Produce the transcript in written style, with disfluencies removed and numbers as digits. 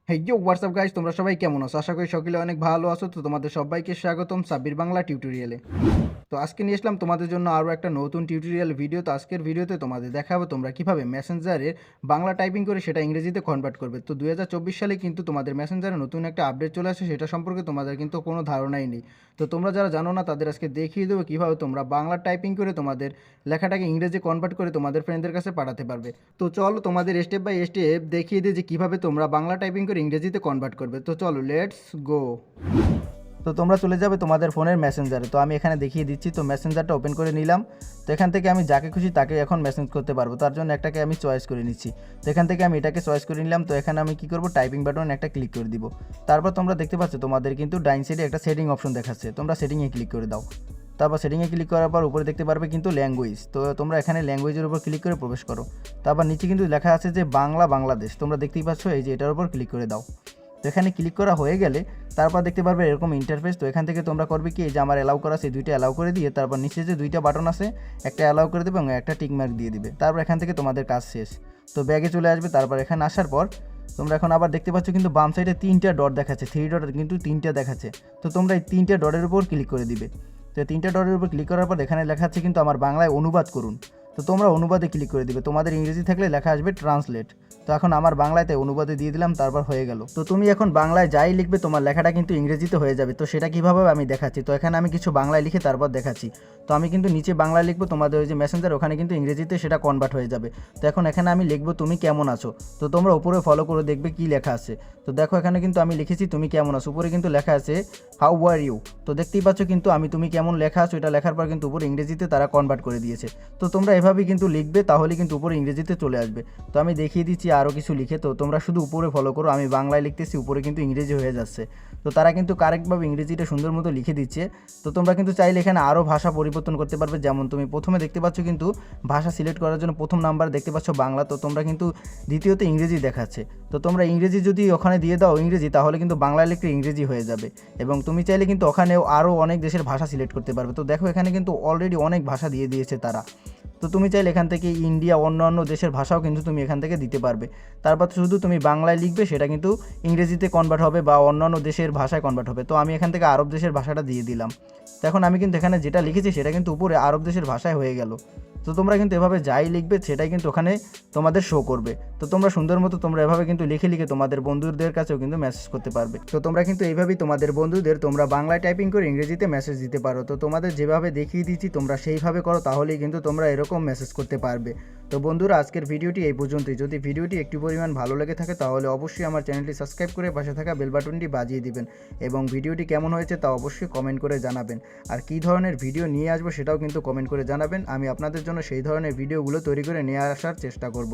Hey you WhatsApp guys, তোমরা সবাই কেমন আছো? আশা করি সকলে অনেক ভালো আছো। তো তোমাদের সবাইকে স্বাগতম সাব্বির বাংলা টিউটোরিয়ালে। তো আজকে নিয়ে আসলাম তোমাদের জন্য আরও একটা নতুন টিউটোরিয়াল ভিডিও। তো আজকের ভিডিওতে তোমাদের দেখাবো তোমরা কিভাবে মেসেঞ্জারে বাংলা টাইপিং করে সেটা ইংরেজিতে কনভার্ট করবে। তো 2024 সালে কিন্তু তোমাদের মেসেঞ্জারে নতুন একটা আপডেট চলে আসে, সেটা সম্পর্কে তোমাদের কিন্তু কোনো ধারণাই নেই। তো তোমরা যারা জানো না তাদের আজকে দেখিয়ে দেবো কীভাবে তোমরা বাংলা টাইপিং করে তোমাদের লেখাটাকে ইংরেজি কনভার্ট করে তোমাদের ফ্রেন্ডদের কাছে পাঠাতে পারবে। তো চলো তোমাদের স্টেপ বাই স্টেপ দেখিয়ে দিই যে কীভাবে তোমরা বাংলা টাইপিং করে ইংরেজিতে কনভার্ট করবে। তো চলো লেটস গো। তো তোমরা চলে যাবে তোমাদের ফোনের মেসেঞ্জারে। তো আমি এখানে দেখিয়ে দিচ্ছি। তো মেসেঞ্জারটা ওপেন করে নিলাম। তো এখান থেকে আমি যাকে খুশি তাকে এখন মেসেজ করতে পারবো, তার জন্য একটাকে আমি চয়েস করে নিচ্ছি। তো এখান থেকে আমি এটাকে চয়েস করে নিলাম। তো এখানে আমি কী করবো, টাইপিং বাটন একটা ক্লিক করে দিব। তারপর তোমরা দেখতে পাচ্ছ তোমাদের কিন্তু ডাইন সাইডে একটা সেটিং অপশন দেখাচ্ছে, তোমরা সেটিংয়ে ক্লিক করে দাও। তারপর সেটিংয়ে ক্লিক করার পর উপরে দেখতে পারবে কিন্তু ল্যাঙ্গুয়েজ। তো তোমরা এখানে ল্যাঙ্গুয়েজের উপর ক্লিক করে প্রবেশ করো। তারপর নিচে কিন্তু লেখা আছে যে বাংলা বাংলাদেশ, তোমরা দেখতেই পাচ্ছ, এই যে এটার উপর ক্লিক করে দাও। তো এখানে ক্লিক করা হয়ে গেলে তারপর দেখতে পারবে এরকম ইন্টারফেস। তো এখান থেকে তোমরা করবে কি, এই যে আমার অ্যালাউ করা, সেই দুইটা অ্যালাউ করে দিয়ে তারপর নিচে যে দুইটা বাটন আছে একটা অ্যালাউ করে দেবে এবং একটা টিক মার্ক দিয়ে দিবে। তারপর এখান থেকে তোমাদের কাজ শেষ। তো ব্যাগে চলে আসবে। তারপর এখানে আসার পর তোমরা এখন আবার দেখতে পাচ্ছ কিন্তু বাম সাইডে তিনটা ডট দেখাচ্ছে, 3 ডট কিন্তু তিনটা দেখাচ্ছে। তো তোমরা এই তিনটে ডটের উপর ক্লিক করে দিবে। তো তিনটা ডটের উপর ক্লিক করার পর এখানে লেখা আছে কিন্তু আমার বাংলায় অনুবাদ করুন। তো তোমরা অনুবাদে ক্লিক করে দিবে। তোমাদের ইংরেজি থাকলে লেখা আসবে ট্রান্সলেট। তো এখন আমার বাংলাতে অনুবাদে দিয়ে দিলাম, তারপর হয়ে গেল। তো তুমি এখন বাংলায় যাই লিখবে তোমার লেখাটা কিন্তু ইংরেজিতে হয়ে যাবে। তো সেটা কীভাবে আমি দেখাচ্ছি। তো এখানে আমি কিছু বাংলায় লিখে তারপর দেখাচ্ছি। তো আমি কিন্তু নিচে বাংলায় লিখবো, তোমাদের ওই যে মেসেঞ্জার ওখানে কিন্তু ইংরেজিতে সেটা কনভার্ট হয়ে যাবে। তো এখন এখানে আমি লিখবো তুমি কেমন আছো। তো তোমরা উপরে ফলো করে দেখবে কি লেখা আছে। তো দেখো এখানে কিন্তু আমি লিখেছি তুমি কেমন আছো, উপরে কিন্তু লেখা আছে হাউ আর ইউ। তো দেখতেই পাচ্ছ কিন্তু আমি তুমি কেমন লেখা আছো এটা লেখার পর কিন্তু উপরে ইংরেজিতে তারা কনভার্ট করে দিয়েছে। তো তোমরা এভাবেই কিন্তু লিখবে, তাহলে কিন্তু উপরে ইংরেজিতে চলে আসবে। তো আমি দেখিয়ে দিচ্ছি আরও কিছু লিখে। তো তোমরা শুধু উপরে ফলো করো, আমি বাংলায় লিখতেছি, উপরে কিন্তু ইংরেজি হয়ে যাচ্ছে। তো তারা কিন্তু কারেক্টভাবে ইংরেজিটা সুন্দর মতো লিখে দিচ্ছে। তো তোমরা কিন্তু চাইলে এখানে আরও ভাষা পরিবর্তন করতে পারবে। যেমন তুমি প্রথমে দেখতে পাচ্ছ কিন্তু ভাষা সিলেক্ট করার জন্য প্রথম নাম্বার দেখতে পাচ্ছ বাংলা। তো তোমরা কিন্তু দ্বিতীয়তে ইংরেজি দেখাচ্ছে। তো তোমরা ইংরেজি যদি ওখানে দিয়ে দাও ইংরেজি, তাহলে কিন্তু বাংলায় লিখলে ইংরেজি হয়ে যাবে। এবং তুমি চাইলে কিন্তু ওখানেও আরও অনেক দেশের ভাষা সিলেক্ট করতে পারবে। তো দেখো এখানে কিন্তু অলরেডি অনেক ভাষা দিয়ে দিয়েছে তারা। তো তুমি চাইলে এখান থেকে ইন্ডিয়া অন্য দেশের ভাষাও কিন্তু তুমি এখান থেকে দিতে পারবে। তারপর শুধু তুমি বাংলায় লিখবে, সেটা কিন্তু ইংরেজিতে কনভার্ট হবে বা অন্যান্য দেশের ভাষায় কনভার্ট হবে। তো আমি এখান থেকে আরব দেশের ভাষাটা দিয়ে দিলাম। তো এখন আমি কিন্তু এখানে যেটা লিখেছি সেটা কিন্তু উপরে আরব দেশের ভাষায় হয়ে গেল। তো তোমরা কিন্তু এভাবে যাই লিখবে সেটাই কিন্তু ওখানে তোমাদের শো করবে। তো তোমরা সুন্দর মতো তোমরা এভাবে কিন্তু লিখে লিখে তোমাদের বন্ধুদের কাছেও কিন্তু মেসেজ করতে পারবে। তো তোমরা কিন্তু এইভাবেই তোমাদের বন্ধুদের তোমরা বাংলায় টাইপিং করে ইংরেজিতে মেসেজ দিতে পারো। তো তোমাদের যেভাবে দেখিয়ে দিচ্ছি তোমরা সেইভাবে করো, তাহলেই কিন্তু তোমরা এরকম মেসেজ করতে পারবে। তো বন্ধুরা, আজকের ভিডিওটি এই পর্যন্তই। যদি ভিডিওটি একটু পরিমাণ ভালো লেগে থাকে তাহলে অবশ্যই আমার চ্যানেলটি সাবস্ক্রাইব করে পাশে থাকা বেল বাটনটি বাজিয়ে দিবেন এবং ভিডিওটি কেমন হয়েছে তা অবশ্যই কমেন্ট করে জানাবেন। আর কী ধরনের ভিডিও নিয়ে আসবো সেটাও কিন্তু কমেন্ট করে জানাবেন। আমি আপনাদের জন্য সেই ধরনের ভিডিওগুলো তৈরি করে নিয়ে আসার চেষ্টা করব।